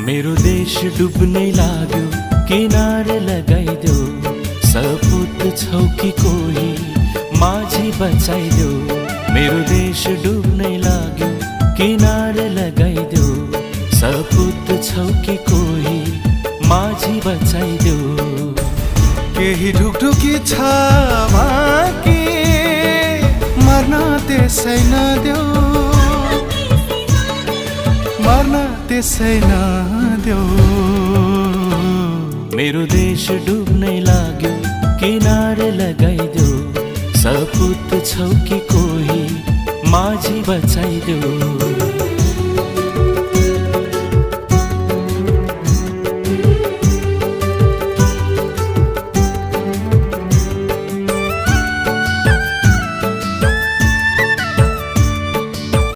मेरो देश डुब्नै लाग्यो, किनारे लगाइदेऊ। सपुत छौ कि कोही माझी बचाइदेऊ। मेरो देश डुब्नै लाग्यो, किनारे लगाइदेऊ। सपुत छौ कि कोही माझी बचाइदेऊ। केही ढुकढुकी छ बाँकी, मर्न त्यसै नदेऊ, मर्न त्यसै नदेऊ। मेरो देश डुब्नै लाग्यो, किनारे लगाइदेऊ। सपुत छौ कि कोही माझी बचाइदेऊ।